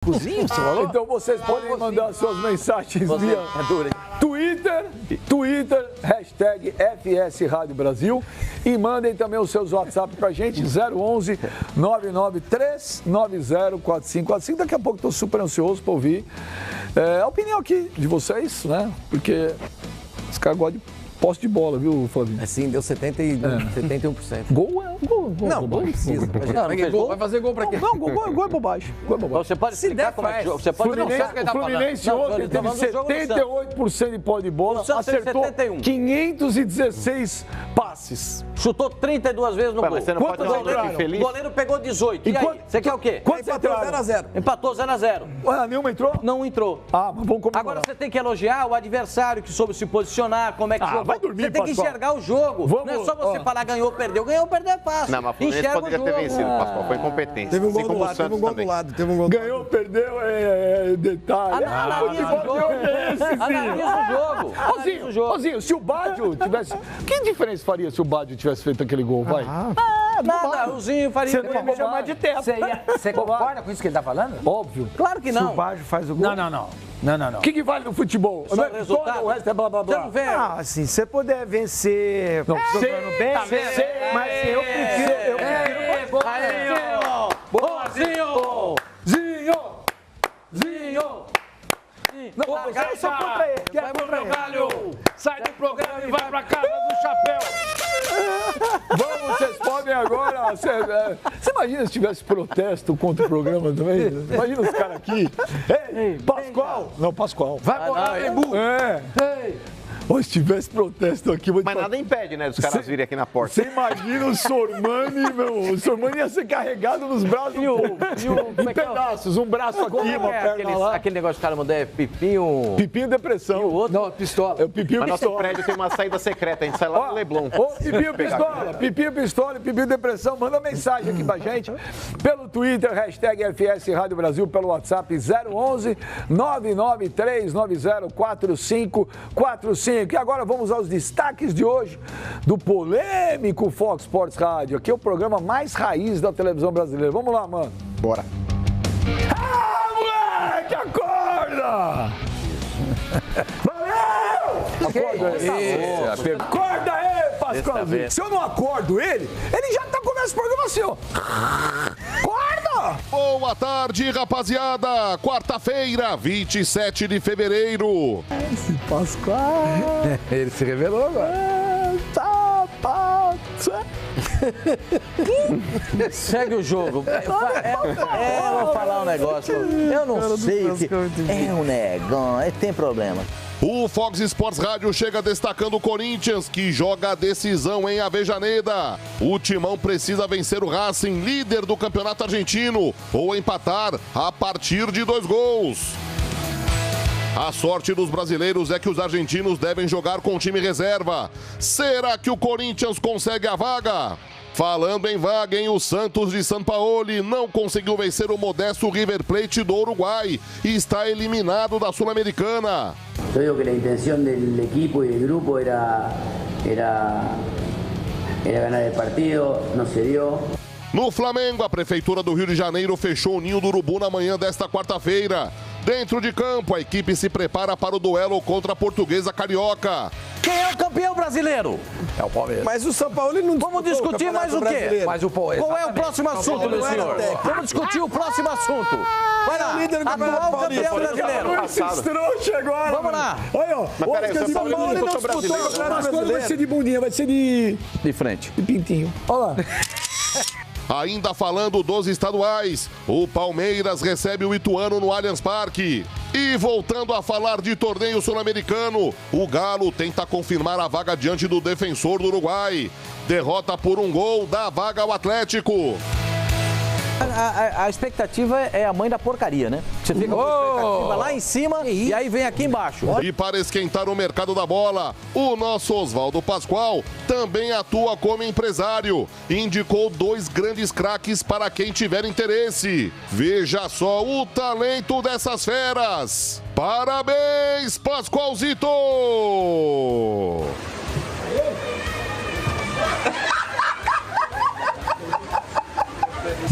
Cozinho, você falou? Então vocês podem mandar suas mensagens via Twitter, hashtag FS Rádio Brasil, e mandem também os seus WhatsApp pra gente, 011 99390 4545. Daqui a pouco estou super ansioso para ouvir a opinião aqui de vocês, né? Porque os caras gostam de posse de bola, viu, Flavinho? Assim, deu 71%. Gol é um gol. Não, gol não precisa. Gol, vai fazer gol pra quê? Não, gol é bobagem. Você pode explicar como é que jogo. Você pode O Fluminense ontem teve 78% de posse de bola, acertou 516 passes. Chutou 32 vezes no gol. Mas você não pode O goleiro pegou 18. E aí? Você quer o quê? Quantos Empatou entraram? 0x0. Empatou 0x0. Ué, nenhuma entrou? Não entrou. Ah, mas vamos comemorar. Agora você tem que elogiar o adversário que soube se posicionar, como é que jogou. vai dormir, você tem que Pascoal. enxergar o jogo. Vamos, não é só você falar ganhou ou perdeu. Ganhou ou perdeu é fácil. Não, mas o Fluminense Enxerga poderia o ter jogo. vencido, Pascoal. Foi incompetência. Teve um gol Assim do como o lado, teve um Santos gol do também. lado, teve um gol do lado. Ganhou, perdeu, é detalhe. Analisa o jogo. Analisa o jogo. Analisa o jogo. Ozinho, se o Bádio tivesse... Que diferença faria se o Bádio tivesse feito aquele gol, vai? Nada, o Zinho faria. Você não ia me chamar de teto. Você concorda com isso que ele tá falando? Óbvio. Claro que Se o não. Baggio faz o gol. Não. O que vale no futebol? Só Não é resultado. vitória, o resto é blá, blá, Você blá. não vê? Ah, assim, se você puder vencer Não, jogando bem, mas eu prefiro Boa, Zinho! Zinho! Não, eu sou contra ele. Vai pro meu galho! Sai do programa e vai pra casa do chapéu! Vamos, vocês podem agora. Você imagina se tivesse protesto contra o programa também? Imagina os caras aqui. Ei, Pascoal! Não, Pascoal. Vai pro Galembu! É. Ou se tivesse protesto aqui, vou te Mas falar. nada impede, né, dos caras virem aqui na porta. Você imagina o Sormani, meu. O Sormani ia ser carregado nos braços do povo. Em pedaços, um braço aqui, uma perna lá. Aquele negócio que o cara mandou é pipinho. Pipinho depressão. o outro? Não, pistola. É o Pipinho Mas nosso pistola. prédio tem uma saída secreta, a gente sai lá no Leblon. Ô, Pipinho Pistola, Pipinho Pistola e Pipinho Depressão, manda mensagem aqui pra gente pelo Twitter, hashtag FS Rádio Brasil, pelo WhatsApp 011 99390 4545. E agora vamos aos destaques de hoje do polêmico Fox Sports Rádio. Aqui é o programa mais raiz da televisão brasileira. Vamos lá, mano. Bora. Moleque, acorda! Valeu! Acorda aí, Pascoalzinho. Se eu não acordo ele já tá começando esse programa assim, ó. Acorda! Boa tarde, rapaziada. Quarta-feira, 27 de fevereiro. Esse Pascoal. Ele se revelou agora. Segue o jogo. Eu vou falar um negócio. Eu não sei o que. É um negão, tem problema. O Fox Sports Rádio chega destacando o Corinthians, que joga a decisão em Avejaneda. O Timão precisa vencer o Racing, líder do campeonato argentino, ou empatar a partir de 2 gols. A sorte dos brasileiros é que os argentinos devem jogar com time reserva. Será que o Corinthians consegue a vaga? Falando em vaga, o Santos de Sampaoli não conseguiu vencer o modesto River Plate do Uruguai e está eliminado da Sul-Americana. Yo digo que la intención del equipo y del grupo era ganar el partido, no se dio. No Flamengo, a Prefeitura do Rio de Janeiro fechou o Ninho do Urubu na manhã desta quarta-feira. Dentro de campo, a equipe se prepara para o duelo contra a Portuguesa Carioca. Quem é o campeão brasileiro? É o Palmeiras. Mas o São Paulo não Vamos discutir mais o quê? Mas o Palmeiras. Qual é o próximo assunto, meu senhor? Vamos discutir o próximo assunto. Vai lá, líder do Campeonato atual Paulista. campeão brasileiro. Esses trouxas agora. Vamos lá. Olha, ó. Mas peraí, o São Paulo não disputou Mas brasileiro. quando vai ser de bundinha, vai ser de frente. pintinho. Olha lá. Ainda falando dos estaduais, o Palmeiras recebe o Ituano no Allianz Parque. E voltando a falar de torneio sul-americano, o Galo tenta confirmar a vaga diante do Defensor do Uruguai. Derrota por 1 gol dá vaga ao Atlético. A expectativa é a mãe da porcaria, né? Você fica com a expectativa lá em cima e aí vem aqui embaixo. E para esquentar o mercado da bola, o nosso Oswaldo Pascoal também atua como empresário. Indicou 2 grandes craques para quem tiver interesse. Veja só o talento dessas feras. Parabéns, Pascoalzito!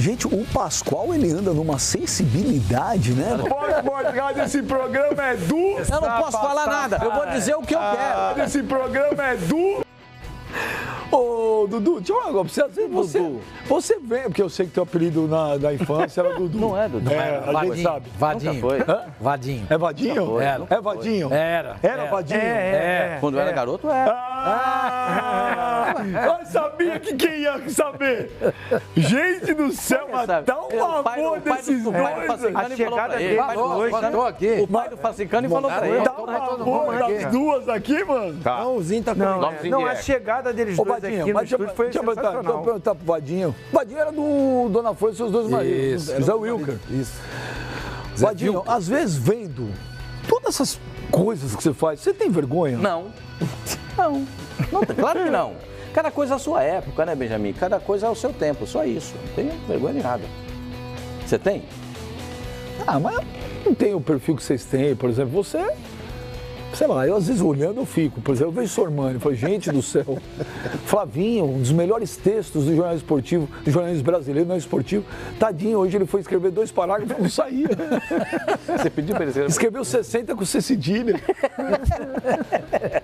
Gente, o Pascoal, ele anda numa sensibilidade, né? Pode, esse programa é do... Eu não posso falar nada, eu vou dizer o que eu quero. Esse programa é do... Ô, Dudu, deixa eu falar agora pra você vem, porque eu sei que teu apelido na infância era Dudu. Não é Dudu. A gente sabe. Vadinho. Foi. Vadinho. É Vadinho? Era. É Vadinho? Era. Era Vadinho? Quando eu era garoto, era. Eu sabia que quem ia saber. Gente do céu, mas dá um amor desses dois. A chegada dele hoje. aqui. O pai do Facicano falou pra ele. Dá um amor das duas aqui, mano. Tá. Não, tá não, a chegada deles dois aqui no estúdio foi sensacional. Deixa eu perguntar pro Vadinho. Vadinho era do Dona Flor e seus dois maridos. Zé Wilker. Isso. Vadinho, às vezes vendo todas essas coisas que você faz, você tem vergonha? Não, claro que não. Cada coisa é a sua época, né, Benjamin? Cada coisa é o seu tempo, só isso. Não tenho vergonha de nada. Você tem? Ah, mas não tem o perfil que vocês têm. Por exemplo, você... Sei lá, eu às vezes olhando eu fico. Por exemplo, eu vejo Sormani, eu falo, gente do céu. Flavinho, um dos melhores textos do jornalismo esportivo, do jornalismo brasileiro, não é esportivo. Tadinho, hoje ele foi escrever 2 parágrafos e não saía. Você pediu pra ele escrever? Escreveu 60 com C cedilha.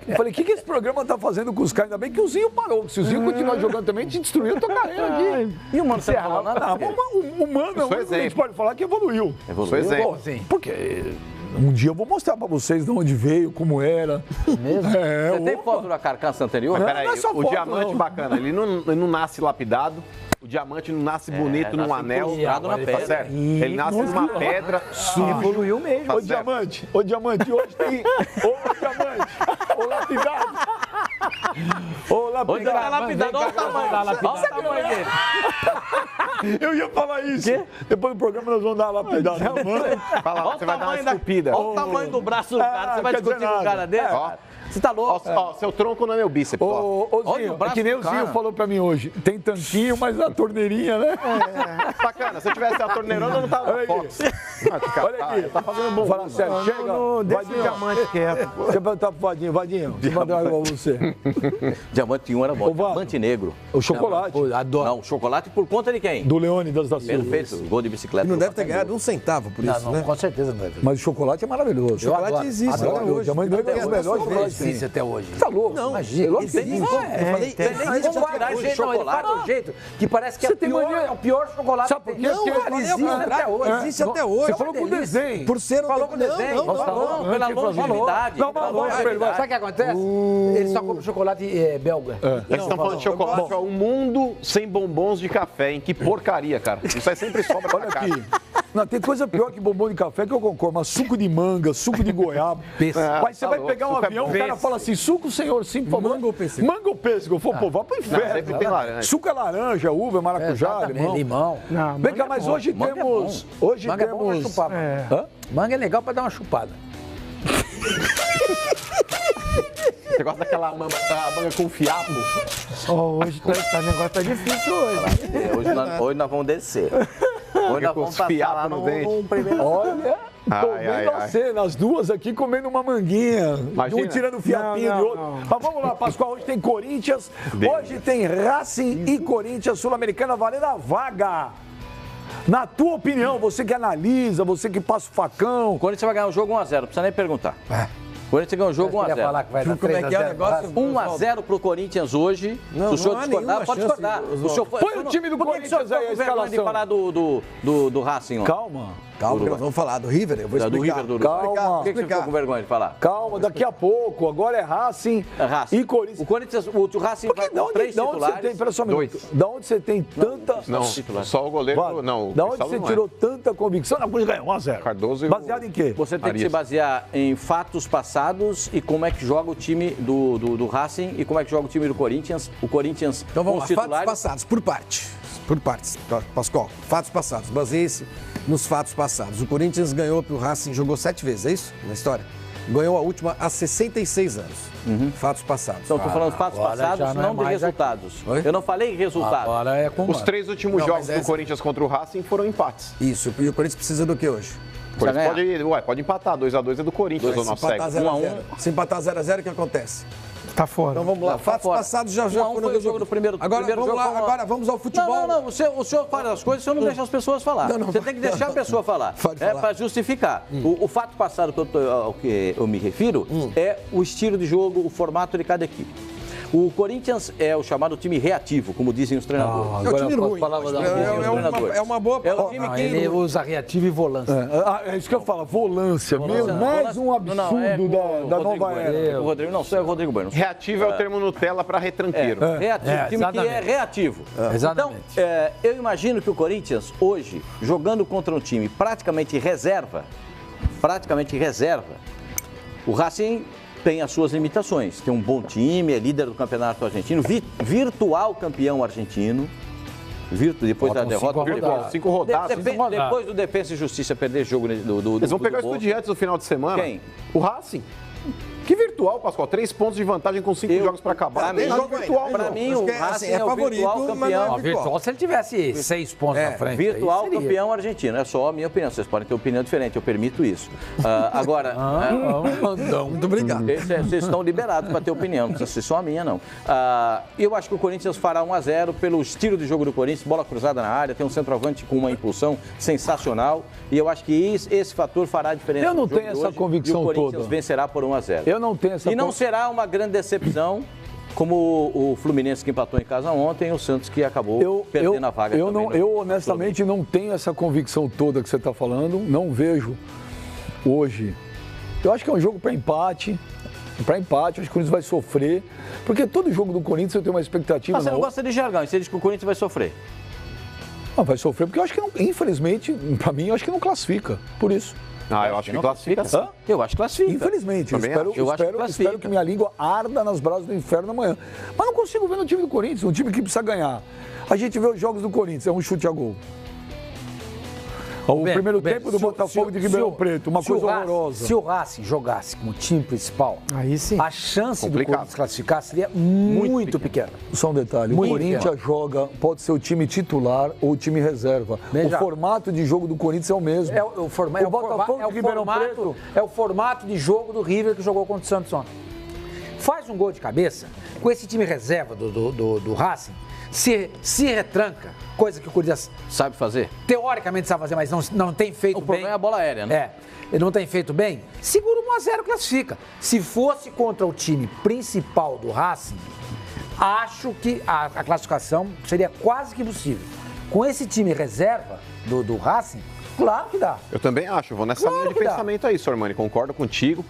Eu falei, o que esse programa tá fazendo com os caras? Ainda bem que o Zinho parou. Se o Zinho continuar jogando também, te destruiu a tua carreira aqui. E o Mano, você não falou nada? O Mano é o único que a gente pode falar que evoluiu. Sou exemplo. Porque um dia eu vou mostrar pra vocês de onde veio, como era. Mesmo? Você tem foto da carcaça anterior? Mas peraí, não é só o foto, diamante não. bacana, ele não nasce lapidado. O diamante não nasce bonito num nasce anel, incrustado na tá pedra. certo? Ele nasce numa pedra. Evoluiu mesmo. Ô, diamante, hoje tem... Ô, diamante, ô, lapidado. Ô, Onde tá lapidado? Olha o tamanho da lapidado. Olha o tamanho dele. Eu ia falar isso. Depois do programa nós vamos dar uma lapidada. Fala, Olha você vai dar uma esculpida. Olha o tamanho do braço do cara. Você vai quer dizer discutir com um nada. cara desse? Ó. Você tá louco? Ó, seu tronco não é meu bíceps, ó. Ô, Olha Zinho, o braço é que nem do o Zinho cara. falou pra mim hoje. Tem tanquinho, mas a torneirinha, né? Bacana, se eu tivesse a torneirona, eu não tava Olha na aqui. Fox. Olha aqui. Tá fazendo bom. Fala sério, chega. Deixa o diamante quieto. Deixa eu perguntar pro Vadinho. Vadinho, deixa eu mandar igual você. Diamante 1 era bom. Ô, Vado. Diamante negro. O chocolate. Adoro. Não, chocolate por conta de quem? Do Leônidas da Silva. Perfeito. Gol de bicicleta. E não deve ter ganhado um centavo por isso, Não, né? com certeza não deve. Mas o chocolate é maravilhoso. Chocolate adoro. existe Adoro. até O hoje. diamante negro é um dos melhores chocolates que tem. Existe até hoje. Tá louco? Não, Imagina. lógico que existe. Eu falei, Tem nem como tirar jeito, não. Ele fala de um jeito que parece que Você é tem pior, mania? é o pior chocolate. Sabe por quê? Não, Porque cara, existe até hoje. Existe até hoje. Você falou com desenho. Por ser um... Falou com desenho. Não, Falou pela longevidade. Não, mas vamos ver. Sabe o que acontece? Ele só come chocolate belga. Eles estão falando de chocolate, ó, um mundo sem bombons de café, hein? Que porcaria, cara. Isso aí sempre sobra pra Olha cá. aqui. Não, tem coisa pior que bombom de café que eu concordo, mas suco de manga, suco de goiaba. Mas você vai pegar um avião, o cara fala assim, suco, senhor, sim, por favor. Manga ou pêssego? Manga ou pêssego? Eu falo, pô, vá pro inferno. sempre tem laranja. Suco é laranja, uva, maracujá, Exatamente, limão. Não, Vem cá, mas hoje Manga é temos... bom. Hoje Manga é bom pra temos... chupar. Hã? Manga é legal pra dar uma chupada. Você gosta daquela manga com fiapo? Hoje o negócio tá difícil hoje. Hoje nós vamos descer. Hoje nós com vamos os passar fiapos lá no no dente. primeiro... Olha, tô vendo a cena, as duas aqui comendo uma manguinha. Imagina. Um tirando o fiapinho Não, do outro. não. Mas vamos lá, Pascoal, hoje tem Corinthians, hoje tem Racing e Corinthians Sul-Americana valendo a vaga. Na tua opinião, você que analisa, você que passa o facão... O Corinthians vai ganhar o jogo 1x0, não precisa nem perguntar. O Corinthians ganhou o jogo Eu ia falar 1x0. que vai dar Como é que é o 3 a 0. negócio? 1x0 pro Corinthians hoje. Não, Se o senhor não há discordar, nenhuma pode chance, discordar. Oswaldo. O senhor Põe o time do Por que que o senhor Corinthians aí, a ficou com vergonha de escalação. falar do Racing? Ó? Calma. Calma, que nós vamos falar do River, eu vou Do explicar. River do Uruguai. Calma. Por que você ficou com vergonha de falar? Calma, daqui a pouco. Agora é Racing, É Racing. e Corinthians. O Corinthians, o Racing Porque vai da com 3 onde você titulares. tem, pera só um minuto, da onde você tem tanta... Não, titulares. só o goleiro. Vale. Não, o Da onde Cristaldo você não é. tirou tanta convicção? Não, Corinthians ganhou 1x0. Cardoso e o- Baseado em quê? Você tem que Arias. se basear em fatos passados e como é que joga o time do Racing e como é que joga o time do Corinthians. O Corinthians Então vamos com lá, os fatos titulares. passados, por parte. Por partes, Pascoal. Fatos passados, baseie-se nos fatos passados. O Corinthians ganhou pro Racing, jogou 7 vezes, é isso? Na história? Ganhou a última há 66 anos. Fatos passados. Então, estou falando fatos agora já passados, não é não de mais resultados. Oi? Eu não falei resultado. Agora é com Os 3 últimos Não, jogos mas do essa- Corinthians contra o Racing foram empates. Isso, e o Corinthians precisa do que hoje? O Corinthians ganhar. pode empatar. 2x2 é do Corinthians, ou Se não empatar segue. 0x0. Se empatar 0x0, o que acontece? Tá fora. Então vamos lá, fatos passados já foram foi o jogo do primeiro. Agora primeiro vamos jogo, lá, agora vamos ao futebol. Não, o senhor fala as coisas, o senhor não deixa as pessoas falar. Você tem que deixar a pessoa falar. É para justificar. O fato passado ao que eu me refiro é o estilo de jogo, o formato de cada equipe. O Corinthians é o chamado time reativo, como dizem os treinadores. É o time ruim. É uma boa palavra. É o time que ele usa reativo e volância. É isso que eu falo, volância. Mais um absurdo da nova era. O Rodrigo não, só é o Rodrigo Bueno. Reativo é o termo Nutella para retranqueiro. Reativo, time que é reativo. Exatamente. Então, eu imagino que o Corinthians, hoje, jogando contra um time praticamente reserva, o Racing tem as suas limitações. Tem um bom time, é líder do campeonato argentino, virtual campeão argentino. Depois da derrota, 5 rodadas. Depois do Defensa e Justiça perder jogo do Eles vão pegar o Estudiantes no final de semana. Quem? O Racing. Que virtual, Pascoal. 3 pontos de vantagem com 5 jogos para acabar. Para mim, o Racing é o virtual campeão. Virtual se ele tivesse 6 pontos na frente. Virtual campeão argentino. É só a minha opinião. Vocês podem ter opinião diferente, eu permito isso. Agora... Muito obrigado. Vocês estão liberados para ter opinião, não precisa ser só a minha, não. Eu acho que o Corinthians fará 1-0 pelo estilo de jogo do Corinthians, bola cruzada na área, tem um centroavante com uma impulsão sensacional. E eu acho que esse fator fará a diferença. Eu não tenho essa convicção toda. E o Corinthians vencerá por 1-0. Eu não tenho essa. E não será uma grande decepção, como o Fluminense que empatou em casa ontem e o Santos que acabou perdendo a vaga também. Eu honestamente não tenho essa convicção toda que você está falando. Não vejo hoje. Eu acho que é um jogo para empate. Acho que o Corinthians vai sofrer. Porque todo jogo do Corinthians eu tenho uma expectativa. Mas você não gosta de jargão, e você diz que o Corinthians vai sofrer? Não, vai sofrer porque eu acho que, não, infelizmente, para mim, eu acho que não classifica. Por isso. Eu acho que classifica. Eu acho que classifica. Infelizmente. Espero que minha língua arda nas brasas do inferno amanhã. Mas não consigo ver no time do Corinthians, um time que precisa ganhar. A gente vê os jogos do Corinthians, é um chute a gol. O primeiro tempo do Botafogo de Ribeirão Preto, uma coisa horrorosa. Se o Racing jogasse como time principal, aí sim, a chance do Corinthians classificar seria muito pequena. Só um detalhe, o Corinthians joga, pode ser o time titular ou o time reserva. O formato de jogo do Corinthians é o mesmo. O formato de jogo do River que jogou contra o Santos ontem. Faz um gol de cabeça, com esse time reserva do Racing, se retranca, coisa que o Corinthians sabe fazer. Teoricamente sabe fazer, mas não tem feito bem. O problema é a bola aérea, né? Ele não tem feito bem. Segura 1-0, classifica. Se fosse contra o time principal do Racing, acho que a classificação seria quase que possível. Com esse time reserva do Racing, claro que dá. Eu também acho, vou nessa linha de pensamento aí, Sormani, concordo contigo.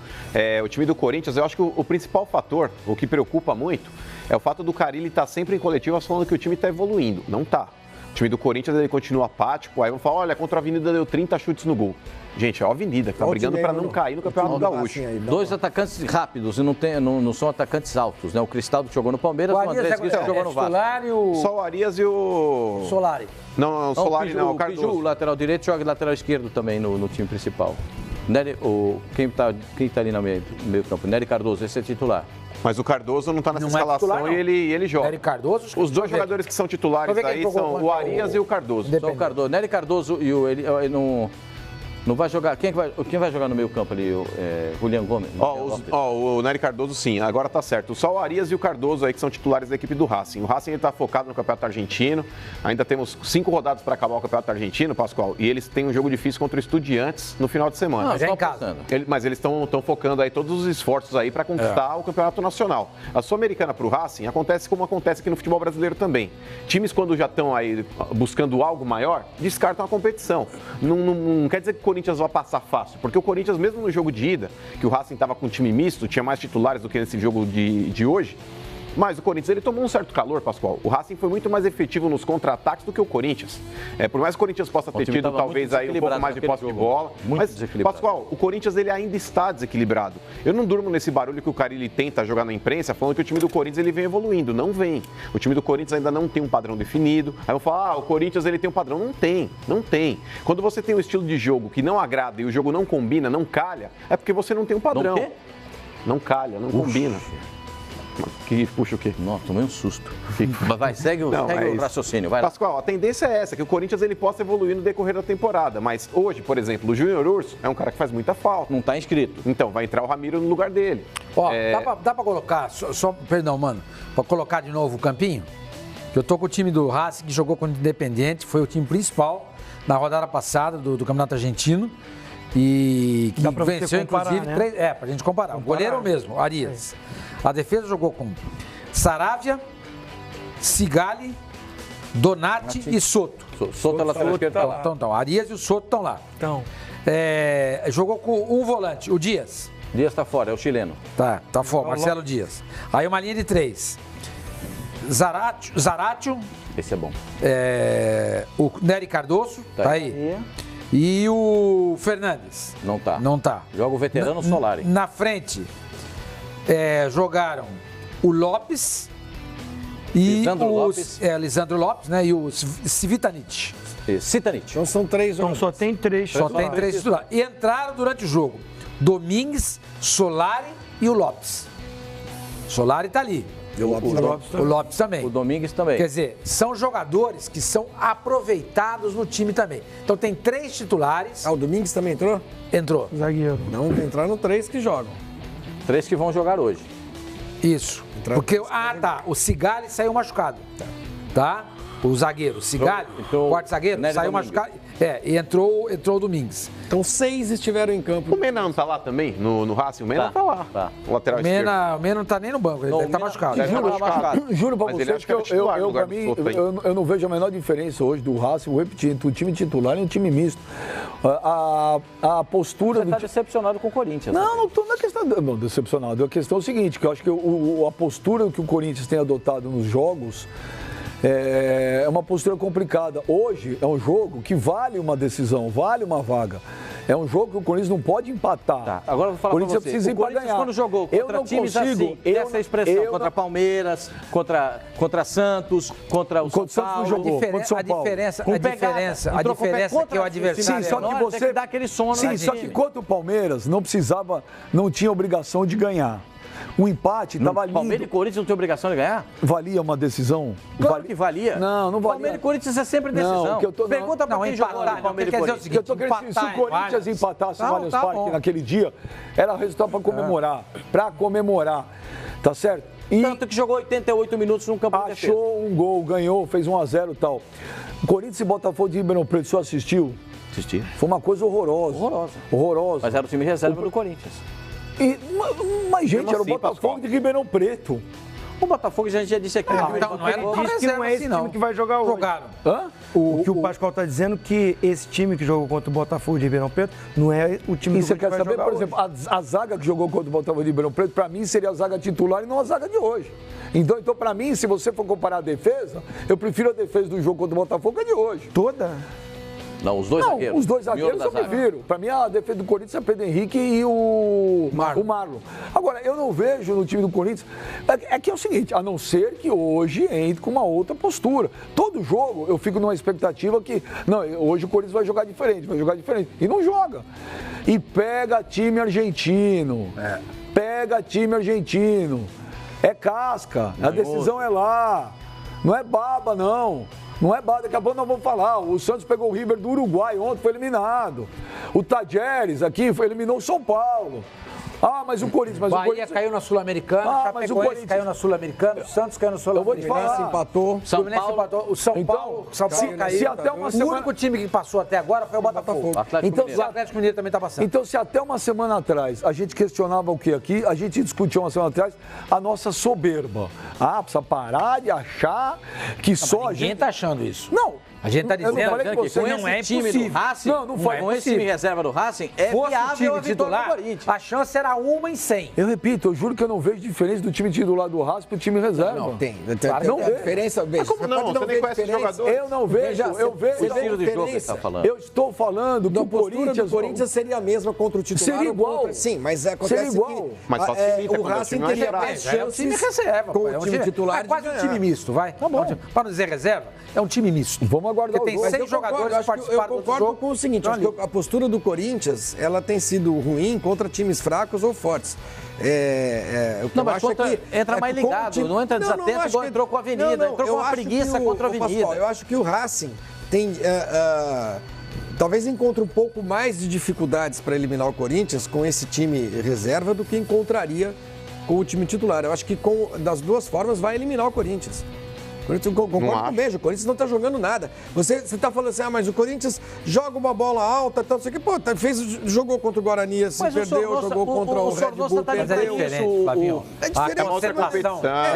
O time do Corinthians, eu acho que o principal fator, o que preocupa muito, é o fato do Carille estar sempre em coletivas falando que o time está evoluindo. Não está. O time do Corinthians, ele continua apático, aí vão falar, olha, contra a Avenida deu 30 chutes no gol. Gente, é a Avenida que está brigando para não cair no Campeonato Gaúcho. Dois atacantes rápidos e não são atacantes altos, né? O Cristaldo que jogou no Palmeiras, o André Esquista que jogou no Vasco. Só o Arias e o... Solari. Não, o Solari não, o Cardoso. O lateral direito joga lateral esquerdo também no time principal. Quem tá ali no meio campo? Nery Cardoso, esse é titular. Mas o Cardoso não está nessa escalação e ele joga. Nery Cardoso, os dois jogadores que são titulares aí são o Arias e o Cardoso. Só o Cardoso. Nery Cardoso e ele não vai jogar. Quem vai jogar no meio campo ali? Julian Gomes? O Nery Cardoso sim, agora tá certo. Só o Arias e o Cardoso aí que são titulares da equipe do Racing. O Racing está focado no Campeonato Argentino. Ainda temos 5 rodadas para acabar o Campeonato Argentino, Pascoal. E eles têm um jogo difícil contra o Estudiantes no final de semana. Mas é em casa. Mas eles estão focando aí todos os esforços aí para conquistar o Campeonato Nacional. A Sul-Americana para o Racing acontece como acontece aqui no futebol brasileiro também. Times quando já estão aí buscando algo maior, descartam a competição. Não quer dizer que o Corinthians vai passar fácil, porque o Corinthians, mesmo no jogo de ida, que o Racing estava com um time misto, tinha mais titulares do que nesse jogo de hoje, mas o Corinthians ele tomou um certo calor, Pascoal. O Racing foi muito mais efetivo nos contra-ataques do que o Corinthians. Por mais que o Corinthians possa ter tido talvez aí um pouco mais de posse de bola, mas, Pascoal, o Corinthians ele ainda está desequilibrado. Eu não durmo nesse barulho que o Carille tenta jogar na imprensa, falando que o time do Corinthians ele vem evoluindo. Não vem. O time do Corinthians ainda não tem um padrão definido. Aí vão falar, o Corinthians ele tem um padrão. Não tem. Quando você tem um estilo de jogo que não agrada e o jogo não combina, não calha, é porque você não tem um padrão. Não calha, não combina. Que puxa o quê? Nossa, tomei um susto. Vai, segue o raciocínio, vai lá. Pascoal, a tendência é essa, que o Corinthians ele possa evoluir no decorrer da temporada. Mas hoje, por exemplo, o Júnior Urso é um cara que faz muita falta. Não está inscrito. Então, vai entrar o Ramiro no lugar dele. Ó, dá pra colocar, perdão, mano, pra colocar de novo o Campinho? Eu tô com o time do Racing, que jogou com o Independente, foi o time principal na rodada passada do Campeonato Argentino. E que venceu, inclusive, né? Pra gente comparar. O goleiro mesmo, Arias. A defesa jogou com Saravia, Sigali, Donati e Soto. Soto é lateral esquerdo. Então, Arias e o Soto estão lá. Então. Jogou com um volante, o Dias. Dias está fora, é o chileno. Tá fora, Marcelo Dias. Aí uma linha de 3. Zaratio. Esse é bom. O Nery Cardoso, tá aí. E o Fernandes. Não tá. Joga o veterano Solari. Na frente, jogaram o Lopes e Lisandro Lopes, né? E o Cvitanich. Citanich. Então são 3. Então só tem 3. Só tem 3 titulares. E entraram durante o jogo Domingues, Solari e o Lopes. Solari tá ali. E o Lopes também. O Domingues também. Quer dizer, são jogadores que são aproveitados no time também. Então tem 3 titulares. O Domingues também entrou? Entrou. Zagueiro. Não, entraram 3 que jogam. 3 que vão jogar hoje. Isso. Porque, o Sigali saiu machucado. Tá? O zagueiro, Sigali, o quarto zagueiro, saiu machucado. E entrou o Domingues. Então 6 estiveram em campo. O Mena não tá lá também? No Racing? O Mena tá lá. Tá. O lateral esquerdo. O Mena não tá nem no banco, ele tá machucado. Juro pra vocês que eu não vejo a menor diferença hoje do Racing, vou repetir, entre o time titular e o time misto. A postura... Você tá decepcionado com o Corinthians. Não tô na questão... Não, decepcionado. A questão é o seguinte, que eu acho que a postura que o Corinthians tem adotado nos jogos é uma postura complicada. Hoje é um jogo que vale uma decisão, vale uma vaga. É um jogo que o Corinthians não pode empatar. Tá. Agora eu vou falar pra você. Precisa ir pra ganhar. Quando jogou contra times assim, essa expressão, contra Palmeiras, contra Santos, contra o São Paulo. A diferença é que o adversário só que você tem que dar aquele sono. Sim, só que contra o Palmeiras não tinha obrigação de ganhar. O empate estava lindo. Palmeiras e Corinthians não tem obrigação de ganhar? Valia uma decisão? Claro que valia. Não valia. Palmeiras e Corinthians é sempre decisão. Pergunta pra quem jogou no Palmeiras e Corinthians. Se o Corinthians empatasse no Allianz Parque naquele dia, era resultado para comemorar. Para comemorar. Tá certo? Tanto que jogou 88 minutos no campo de defesa. Achou um gol, ganhou, fez 1-0 e tal. Corinthians e Botafogo de Ribeirão Preto, só assistiu? Assisti. Foi uma coisa horrorosa. Mas era o time reserva do Corinthians. Mas, gente, era o Botafogo de Ribeirão Preto. O Botafogo já disse aqui. Diz que não é esse time que vai jogar hoje. Jogaram. O que o Pascoal está dizendo que esse time que jogou contra o Botafogo de Ribeirão Preto não é o time que vai jogar. Por exemplo, a zaga que jogou contra o Botafogo de Ribeirão Preto, para mim, seria a zaga titular e não a zaga de hoje. Então para mim, se você for comparar a defesa, eu prefiro a defesa do jogo contra o Botafogo que a de hoje. Toda? Não, os dois zagueiros. Os dois zagueiros eu prefiro. Para mim, a defesa do Corinthians é Pedro Henrique e o Marlon. Agora, eu não vejo no time do Corinthians... É que é o seguinte, a não ser que hoje entre com uma outra postura. Todo jogo eu fico numa expectativa que... Não, hoje o Corinthians vai jogar diferente. E não joga. E pega time argentino. Pega time argentino. É casca. A decisão é lá. Não é baba, não. Não é bada, daqui a pouco nós vamos falar. O Santos pegou o River do Uruguai ontem, foi eliminado. O Tajeres aqui eliminou o São Paulo. Mas o Corinthians... Bahia caiu na Sul-Americana, Chapecoense caiu na Sul-Americana, o Santos caiu na Sul-Americana. Eu vou te falar. Empatou. O Fluminense empatou. O São Paulo caiu. Se até uma semana... O único time que passou até agora foi o Botafogo. Então, o Atlético Mineiro também está passando. Então, se até uma semana atrás a gente questionava o que aqui, a gente discutiu uma semana atrás a nossa soberba. Precisa parar de achar que só a gente... Ninguém está achando isso. Não. A gente está dizendo que com esse time do Racing, com esse time reserva do Racing, é viável a vitória do Corinthians. A chance era 1 em 100. Eu repito, eu juro que eu não vejo diferença do time titular do Racing pro time reserva. Não, tem. Não tem diferença. Mas como não? Você nem conhece jogador. Eu não vejo. Eu vejo. O estilo de jogo que você está falando. Eu estou falando que o Corinthians seria a mesma contra o titular. Seria igual. Sim, mas acontece igual. Mas só o Racing teria mais chances. É um time reserva. Com o time titular. É quase um time misto, vai. Tá bom. Para não dizer reserva, é um time misto. Vamos aguardar Porque o tem jogo. 6 jogadores que eu participaram do concordo jogo. com o seguinte, acho que a postura do Corinthians, ela tem sido ruim contra times fracos ou fortes. Não, mas entra mais ligado, não entra desatento igual entrou com a Avenida, entrou com uma preguiça contra a Avenida. Pascoal, eu acho que o Racing tem... talvez encontre um pouco mais de dificuldades para eliminar o Corinthians com esse time reserva do que encontraria com o time titular. Eu acho que das duas formas vai eliminar o Corinthians. Concordo com o Beijo, o Corinthians não está jogando nada. Você está falando assim, mas o Corinthians joga uma bola alta, tal, não sei o que. Pô, jogou contra o Guarani, assim, perdeu, jogou contra o Red Bull, perdeu. É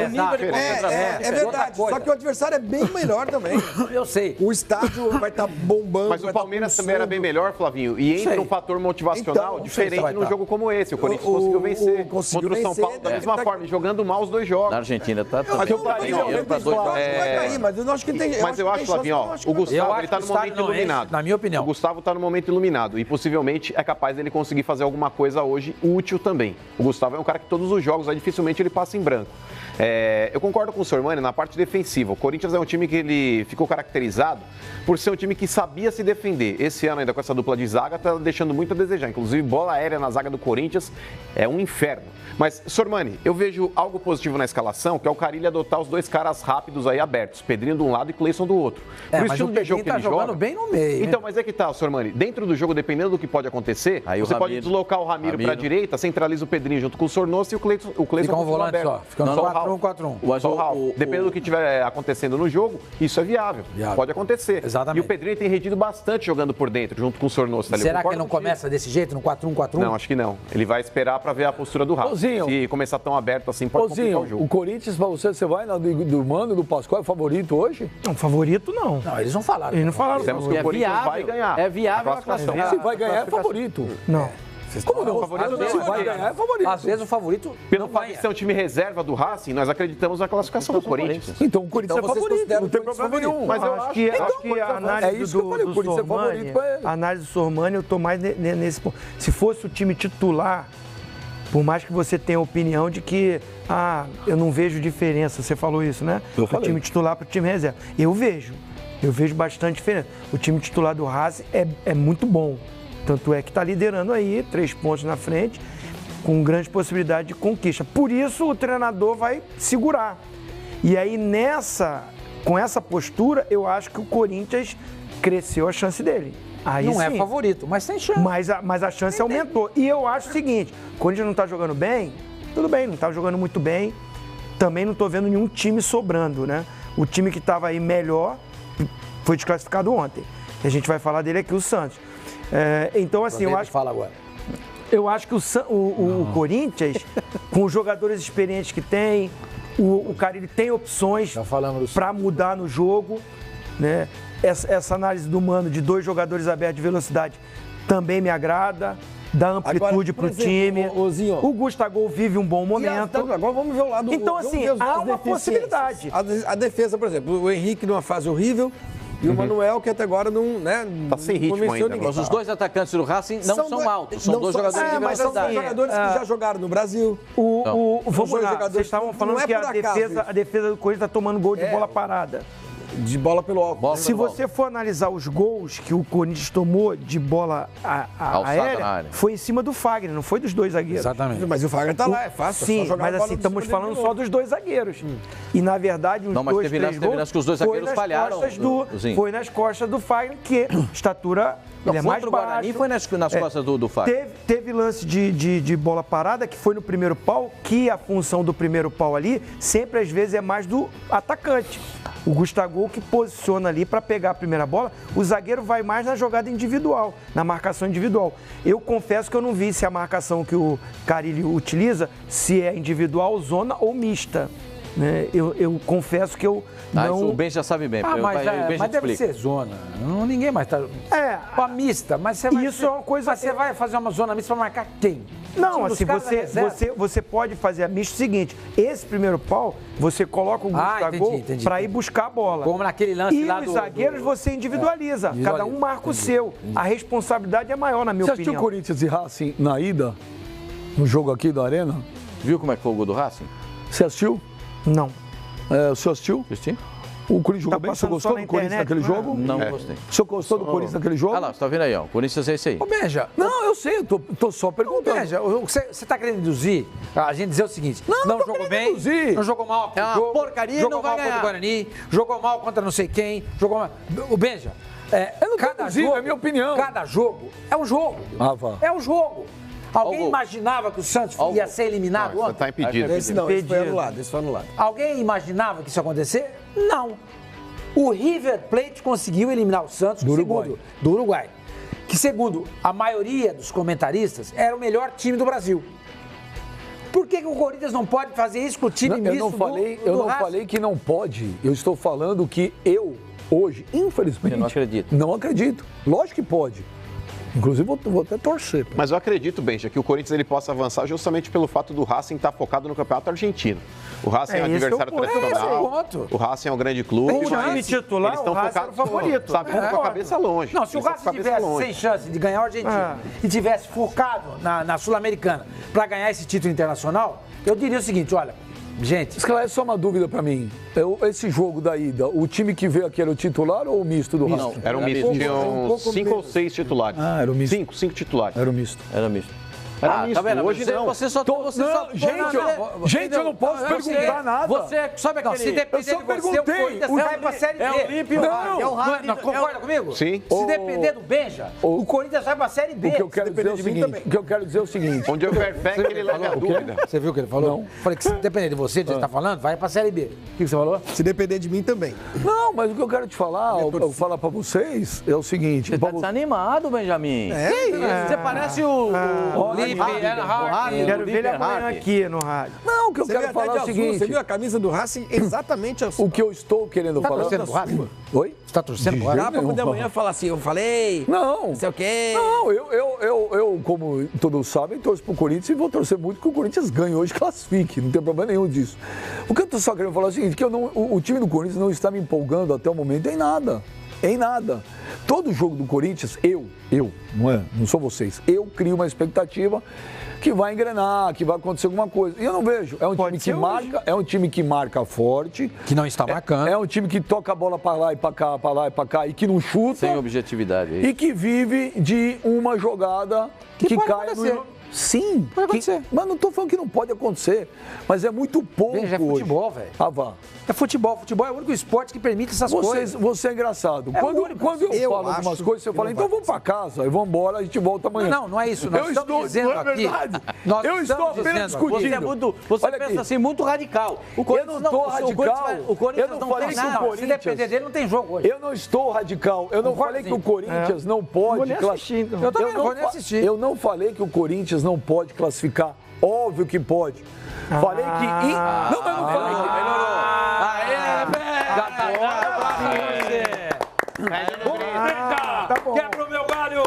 diferente, é verdade, só que o adversário é bem melhor também. Eu sei. O estádio vai estar bombando. Mas o Palmeiras também era bem melhor, Flavinho, e entra um fator motivacional diferente num jogo como esse. O Corinthians conseguiu vencer contra o São Paulo da mesma forma, jogando mal os dois jogos. Na Argentina tá vai cair, mas eu acho que tem. Mas eu acho, Flavinho, o Gustavo, ele tá no momento iluminado. Na minha opinião. O Gustavo tá no momento iluminado e possivelmente é capaz dele conseguir fazer alguma coisa hoje útil também. O Gustavo é um cara que todos os jogos, dificilmente ele passa em branco. Eu concordo com o Sormani na parte defensiva. O Corinthians é um time que ele ficou caracterizado por ser um time que sabia se defender. Esse ano ainda com essa dupla de zaga tá deixando muito a desejar. Inclusive, bola aérea na zaga do Corinthians é um inferno. Mas, Sormani, eu vejo algo positivo na escalação, que é o Carille adotar os dois caras rápidos aí abertos, Pedrinho de um lado e Cleison do outro. Por isso o Pedrinho tá jogando bem no meio. Então, mas é que tá, Sormani, dentro do jogo, dependendo do que pode acontecer, aí você pode deslocar o Ramiro para a direita, centraliza o Pedrinho junto com o Sornoso e o Cleison fica um volante só. Fica um 4-1-4-1. Dependendo do que estiver acontecendo no jogo, isso é viável. Pode acontecer. Exatamente. E o Pedrinho tem rendido bastante jogando por dentro, junto com o Sornoso. Será que ele não começa desse jeito, no 4-1-4-1? Não, acho que não. Ele vai esperar para ver a postura do Rafa. Se começar tão aberto assim, pode complicar o jogo. O Corinthians, para você vai do Mano, do Pascoal, é favorito hoje? Não, favorito não. Não, eles não falaram. Eles não falaram. Temos que o Corinthians vai ganhar. É viável a classificação. Se vai ganhar, é favorito. Não. Como não? Se vai ganhar, é favorito. Às vezes o favorito pelo fato de ser um time reserva do Racing, nós acreditamos na classificação do Corinthians. Então o Corinthians é favorito, não tem problema nenhum. Mas eu acho que a análise a análise do Sormani, eu estou mais nesse ponto. Se fosse o time titular, por mais que você tenha a opinião de que, eu não vejo diferença, você falou isso, né? Do time titular para o time reserva. Eu vejo bastante diferença. O time titular do Racing é muito bom. Tanto é que está liderando aí, 3 pontos na frente, com grande possibilidade de conquista. Por isso o treinador vai segurar. E aí com essa postura, eu acho que o Corinthians cresceu a chance dele. Aí não sim. É favorito, mas tem chance. Mas a chance aumentou. E eu acho o seguinte, o Corinthians não está jogando bem, tudo bem, não está jogando muito bem. Também não estou vendo nenhum time sobrando, né? O time que estava aí melhor foi desclassificado ontem. E a gente vai falar dele aqui, o Santos. Então, assim, eu acho. Fala agora. Eu acho que o Corinthians, com os jogadores experientes que tem, o cara ele tem opções para mudar no jogo, né? Essa análise do Mano de 2 jogadores abertos de velocidade também me agrada, dá amplitude para o time. O Gustavo vive um bom momento. Agora vamos ver o lado. Então, assim, há uma possibilidade. A defesa, por exemplo, o Henrique numa fase horrível. E o Manuel, que até agora não, né? Tá sem ritmo ainda. Mas os 2 atacantes do Racing não são altos, são 2 jogadores de velocidade. Mas são jogadores que já jogaram no Brasil. Vamos lá, vocês estavam falando que a defesa do Corinthians está tomando gol de bola parada. De bola pelo alto. Se você for analisar os gols que o Corinthians tomou de bola aérea, foi em cima do Fagner, não foi dos 2 zagueiros. Exatamente. Mas o Fagner tá lá, é fácil. Sim, mas assim, estamos falando só dos 2 zagueiros. E na verdade, os 2, 3 gols que os 2 zagueiros falharam. Foi nas costas do Fagner, que estatura... Ele é mais baixo. O Guarani foi nas costas do Fagner. Teve lance de bola parada, que foi no primeiro pau, que a função do primeiro pau ali, sempre às vezes é mais do atacante. O Gustavo que posiciona ali para pegar a primeira bola, o zagueiro vai mais na jogada individual, na marcação individual. Eu confesso que eu não vi se a marcação que o Carille utiliza, se é individual, zona ou mista. Né? Eu confesso que eu não... O Ben já sabe bem. Mas deve ser zona. Ninguém mais tá... Pra mista, mas você vai... Isso é uma coisa... Mas você vai fazer uma zona mista para marcar quem? Não, assim, você pode fazer a mista o seguinte, esse primeiro pau, você coloca o Gustavo para ir buscar a bola. Como naquele lance lá do... E os zagueiros você individualiza, cada um marca o seu. A responsabilidade é maior, na minha opinião. Você assistiu Corinthians e Racing na ida, no jogo aqui da Arena? Viu como é que foi o gol do Racing? Você assistiu? Não. O senhor assistiu? Assisti. O Corinthians jogou bem? O senhor gostou do Corinthians naquele jogo? Não gostei. O senhor gostou do Corinthians naquele jogo? Ah lá, você tá vendo aí, ó. O Corinthians é esse aí. Ô, Benja. Não, eu sei, eu tô só perguntando. Benja, você está querendo induzir a gente dizer o seguinte: não jogou bem, não jogou mal. É uma porcaria e não vai ganhar. Jogou mal contra o Guarani, jogou mal contra não sei quem, jogou mal. O Benja, cada jogo, é a minha opinião. Cada jogo é um jogo. É um jogo. Alguém imaginava que o Santos ia ser eliminado ontem? Você está impedido. Esse foi anulado. Alguém imaginava que isso ia acontecer? Não. O River Plate conseguiu eliminar o Santos do Uruguai. Que, segundo a maioria dos comentaristas, era o melhor time do Brasil. Por que o Corinthians não pode fazer isso com o time misto Eu não falei que não pode. Eu estou falando que eu, hoje, infelizmente... Eu não acredito. Não acredito. Lógico que pode. Inclusive, vou até torcer. Mas eu acredito, Benja, que o Corinthians ele possa avançar justamente pelo fato do Racing estar focado no campeonato argentino. O Racing é um adversário tradicional. O Racing é um grande clube. O time titular, eles estão focados, favorito. Sabe, com a cabeça longe. Não, se o Racing tivesse sem chance de ganhar o argentino e tivesse focado na Sul-Americana para ganhar esse título internacional, eu diria o seguinte, olha... Gente, esclarece só uma dúvida pra mim. Esse jogo da ida, o time que veio aqui era o titular ou o misto do Racing? Não, era um misto. Tinham 5 ou 6 titulares. Ah, era o misto. 5 titulares. Era o misto. Era misto. Tá vendo? Hoje não. Você só... Gente, eu não posso perguntar nada. Você sabe aquele... Se depender de você, o Corinthians vai pra Série B. É o Olímpio. Não, concorda comigo? Sim. Se depender do Benja, o Corinthians vai pra Série B. O que eu quero dizer é o seguinte. Onde houver fé, que ele leva a dúvida. Você viu o que ele falou? Não. Falei que se depender de você, de você tá falando, vai pra Série B. O que você falou? Se depender de mim também. Não, mas o que eu quero te falar, eu falar pra vocês, é o seguinte. Você tá desanimado, Benjamin. Você parece o Olímpio. Quero ver ele amanhã aqui no rádio. Não, o que eu quero falar é o seguinte. Você viu a camisa do Racing exatamente assim. O que eu estou querendo falar... Tá torcendo pro Racing? Oi? Você tá torcendo pro Racing? Já pra poder amanhã falar assim, eu falei... Não. Não sei o quê. Não, eu, como todos sabem, torço pro Corinthians e vou torcer muito que o Corinthians ganhe hoje, classifique. Não tem problema nenhum disso. O que eu tô só querendo falar é o seguinte, que o time do Corinthians não está me empolgando até o momento em nada. Em nada. Todo jogo do Corinthians, não sou vocês, eu crio uma expectativa que vai engrenar, que vai acontecer alguma coisa. E eu não vejo. É um time que marca forte. Que não está marcando. É um time que toca a bola para lá e para cá, para lá e para cá, e que não chuta. Sem objetividade. E que vive de uma jogada que cai no... Sim. Pode acontecer. Mas não estou falando que não pode acontecer. Mas é muito pouco hoje. É futebol, velho. Ah, vá. É futebol. Futebol é o único esporte que permite essas coisas. Você é engraçado. Quando eu falo algumas coisas, você fala, então vamos para casa, e vamos embora, a gente volta amanhã. Não é isso. Nós estamos dizendo aqui. Eu estou apenas discutindo. Você pensa assim, muito radical. Eu não estou radical. O Corinthians não faz nada. Se depender dele, não tem jogo hoje. Eu não estou radical. Eu não falei que o Corinthians não pode classificar. Eu também não vou nem assistir. Eu não falei que o Corinthians não pode classificar. Óbvio que pode. Falei que... Não, mas não falei que... Melhorou. Quebra o meu galho!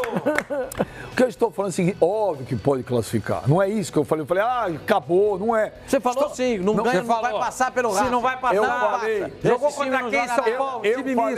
O que eu estou falando é o seguinte, óbvio que pode classificar. Não é isso que eu falei. Eu falei, acabou, não é. Você falou sim, não vai passar pelo Racing. Se não vai passar, eu falei. Jogou contra quem, São Paulo? Eu falei.